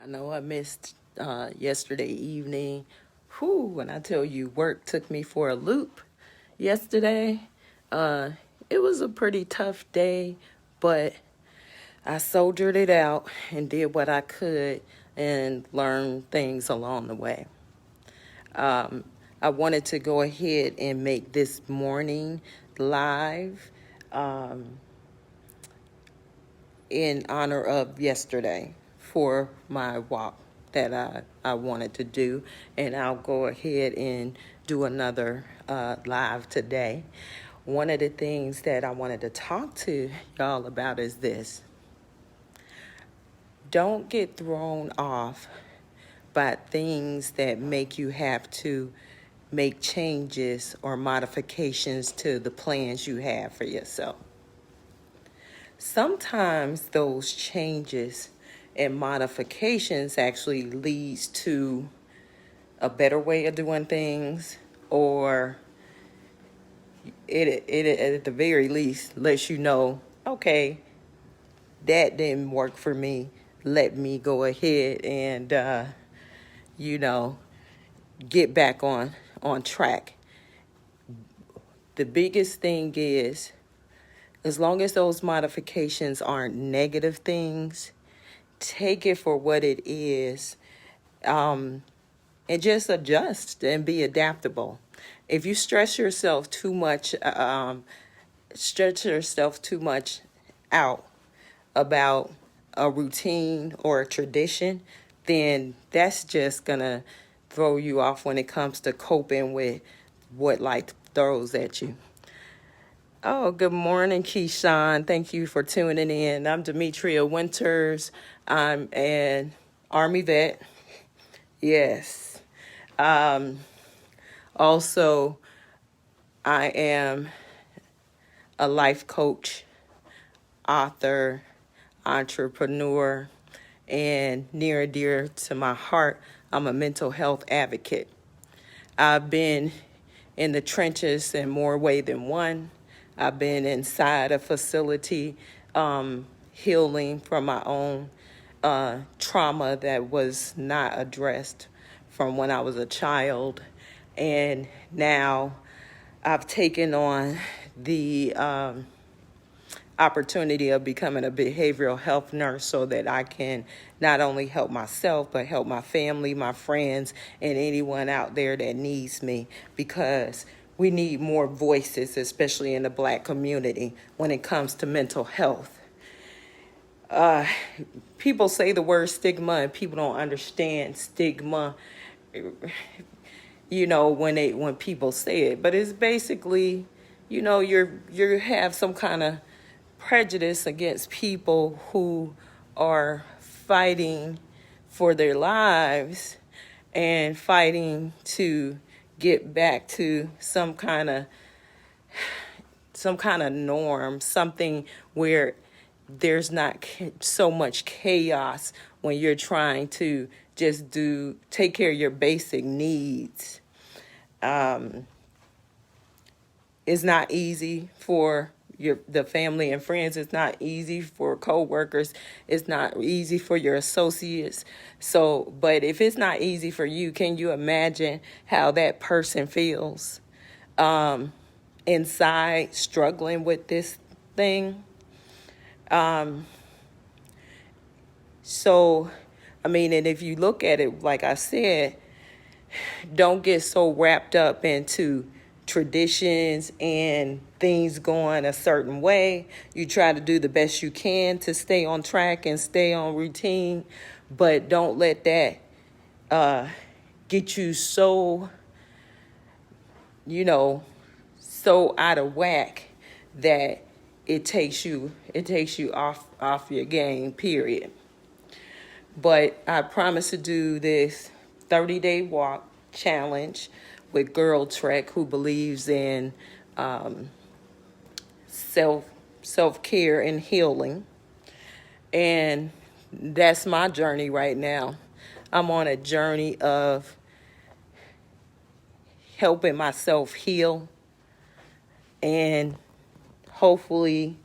I know I missed yesterday evening. Whew, when I tell you work took me for a loop yesterday. Uh, it was a pretty tough day, but I soldiered it out and did what I could and learned things along the way. Um, I wanted to go ahead and make this morning live um, in honor of yesterday for my walk that I wanted to do. And I'll go ahead and do another live today. One of the things that I wanted to talk to y'all about is this. Don't get thrown off by things that make you have to make changes or modifications to the plans you have for yourself. Sometimes those changes and modifications actually leads to a better way of doing things, or it at the very least lets you know, okay, that didn't work for me. Let me go ahead and you know get back on track. The biggest thing is, as long as those modifications aren't negative things, take it for what it is, and just adjust and be adaptable. If you stretch yourself too much out about a routine or a tradition, then that's just gonna throw you off when it comes to coping with what life throws at you. Oh, good morning, Keyshawn. Thank you for tuning in. I'm Demetria Winters. I'm an Army vet. Yes. Um, Also, I am a life coach, author, entrepreneur, and near and dear to my heart, I'm a mental health advocate. I've been in the trenches in more way than one. I've been inside a facility, healing from my own trauma that was not addressed from when I was a child. And now I've taken on the opportunity of becoming a behavioral health nurse so that I can not only help myself, but help my family, my friends, and anyone out there that needs me, because we need more voices, especially in the Black community, when it comes to mental health. People say the word stigma and people don't understand stigma, when people say it, but it's basically, you have some kind of prejudice against people who are fighting for their lives and fighting to get back to some kind of norm, something where there's not so much chaos when you're trying to just take care of your basic needs. It's not easy for the family and friends. It's not easy for coworkers. It's not easy for your associates. So, but if it's not easy for you, can you imagine how that person feels inside, struggling with this thing? So, and if you look at it, like I said, don't get so wrapped up into traditions and things going a certain way. You try to do the best you can to stay on track and stay on routine, but don't let that get you so out of whack that it takes you off your game, period. But I promise to do this 30-day walk challenge with Girl Trek, who believes in self-care and healing. And that's my journey right now. I'm on a journey of helping myself heal and hopefully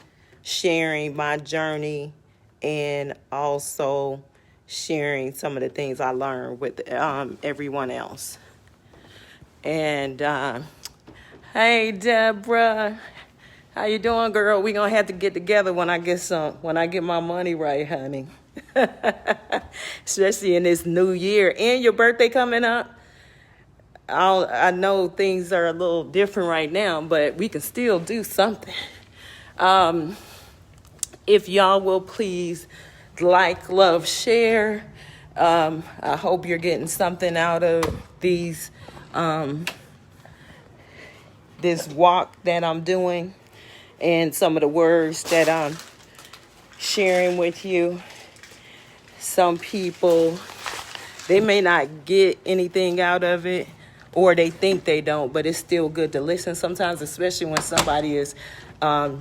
sharing my journey, and also sharing some of the things I learned with everyone else. And hey, Deborah, how you doing, girl? We gonna have to get together when I get my money right, honey. Especially in this new year and your birthday coming up. I know things are a little different right now, but we can still do something. If y'all will please like, love, share. I hope you're getting something out of this walk that I'm doing and some of the words that I'm sharing with you. Some people, they may not get anything out of it, or they think they don't, but it's still good to listen sometimes, especially when somebody is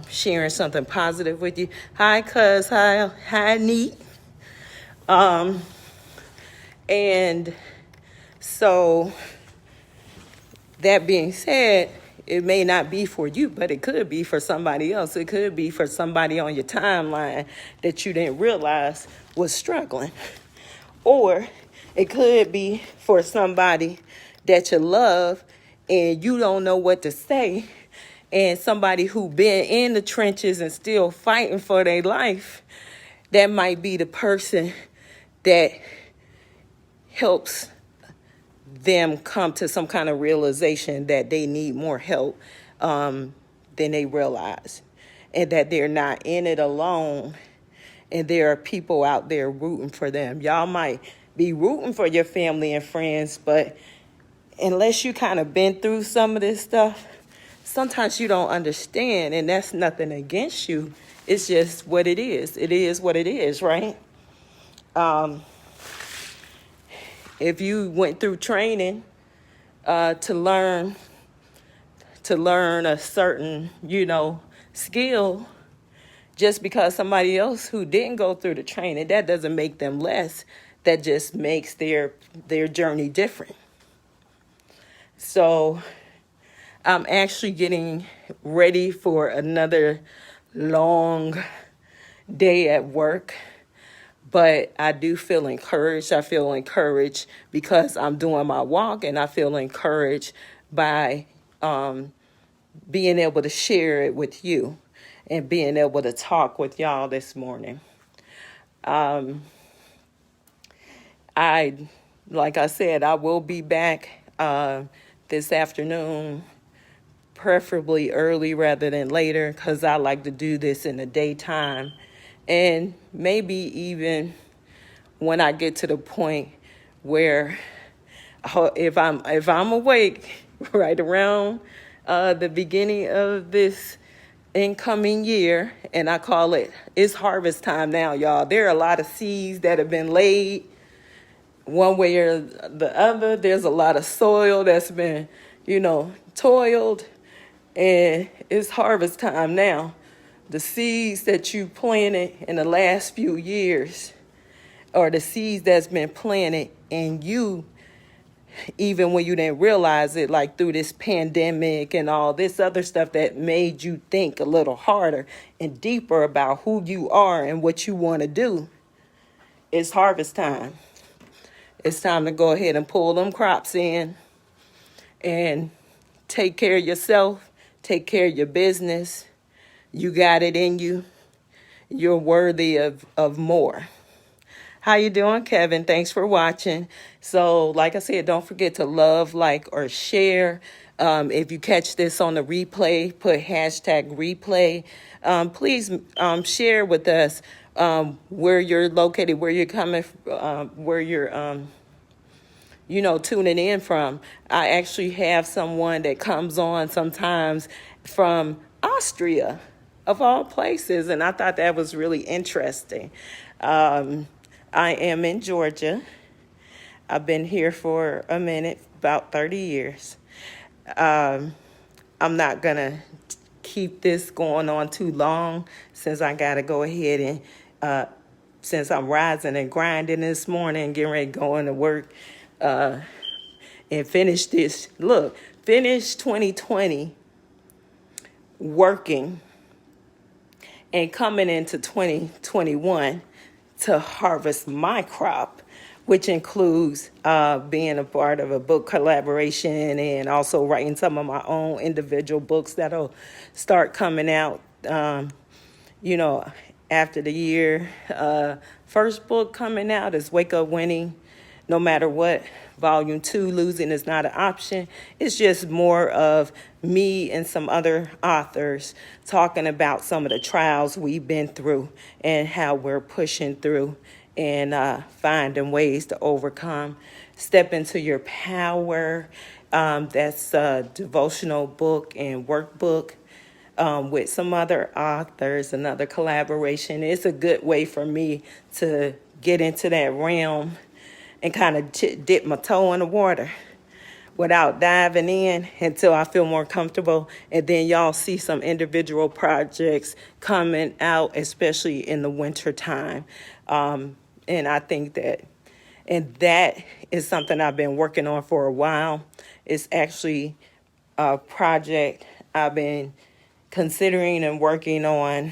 sharing something positive with you. Hi, cuz. Hi, neat. And so that being said, it may not be for you, but it could be for somebody else. It could be for somebody on your timeline that you didn't realize was struggling. Or it could be for somebody that you love and you don't know what to say. And somebody who been in the trenches and still fighting for their life, that might be the person that helps them come to some kind of realization that they need more help than they realize, and that they're not in it alone, and there are people out there rooting for them. Y'all might be rooting for your family and friends, but unless you kind of been through some of this stuff, sometimes you don't understand, and that's nothing against you. It's just what it is. It is what it is, right? If you went through training to learn a certain, skill, just because somebody else who didn't go through the training, that doesn't make them less. That just makes their journey different. So I'm actually getting ready for another long day at work. But I do feel encouraged. I feel encouraged because I'm doing my walk, and I feel encouraged by being able to share it with you and being able to talk with y'all this morning. Like I said, I will be back this afternoon, preferably early rather than later, because I like to do this in the daytime. And maybe even when I get to the point where if I'm awake right around the beginning of this incoming year, and I call it's harvest time now, y'all. There are a lot of seeds that have been laid one way or the other. There's a lot of soil that's been, toiled, and it's harvest time now. The seeds that you planted in the last few years, or the seeds that's been planted in you, even when you didn't realize it, like through this pandemic and all this other stuff that made you think a little harder and deeper about who you are and what you want to do. It's harvest time. It's time to go ahead and pull them crops in and take care of yourself, take care of your business. You got it in you. You're worthy of more. How you doing, Kevin? Thanks for watching. So, like I said, don't forget to love, like, or share. If you catch this on the replay, put #replay. Please share with us where you're located, where you're coming, where you're tuning in from. I actually have someone that comes on sometimes from Austria, of all places, and I thought that was really interesting. I am in Georgia. I've been here for a minute, about 30 years. I'm not going to keep this going on too long, since I got to go ahead and, since I'm rising and grinding this morning, getting ready to go into work, and finish 2020 working and coming into 2021 to harvest my crop, which includes being a part of a book collaboration and also writing some of my own individual books that'll start coming out, you know, after the year. First book coming out is Wake Up Winning, No Matter What. Volume 2, Losing is Not an Option. It's just more of me and some other authors talking about some of the trials we've been through and how we're pushing through and finding ways to overcome. Step into Your Power. That's a devotional book and workbook with some other authors, another collaboration. It's a good way for me to get into that realm and kind of dip my toe in the water without diving in until I feel more comfortable. And then y'all see some individual projects coming out, especially in the winter time. And I think that is something I've been working on for a while. It's actually a project I've been considering and working on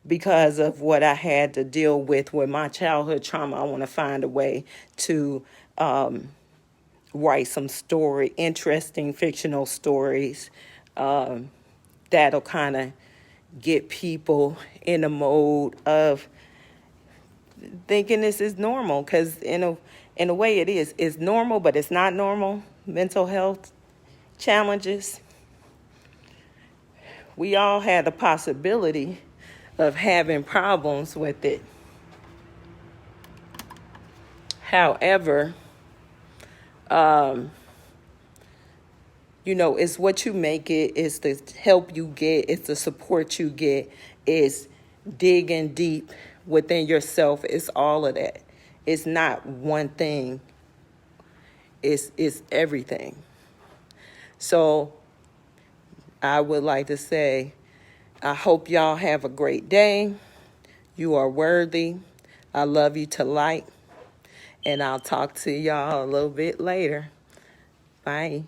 because of what I had to deal with my childhood trauma. I want to find a way to write some interesting fictional stories that'll kind of get people in a mode of thinking this is normal, because in a way it's normal, but it's not normal. Mental health challenges, we all had the possibility of having problems with it. However, it's what you make it, it's the help you get, it's the support you get, it's digging deep within yourself. It's all of that. It's not one thing. It's everything. So I would like to say, I hope y'all have a great day. You are worthy. I love you to light. And I'll talk to y'all a little bit later. Bye.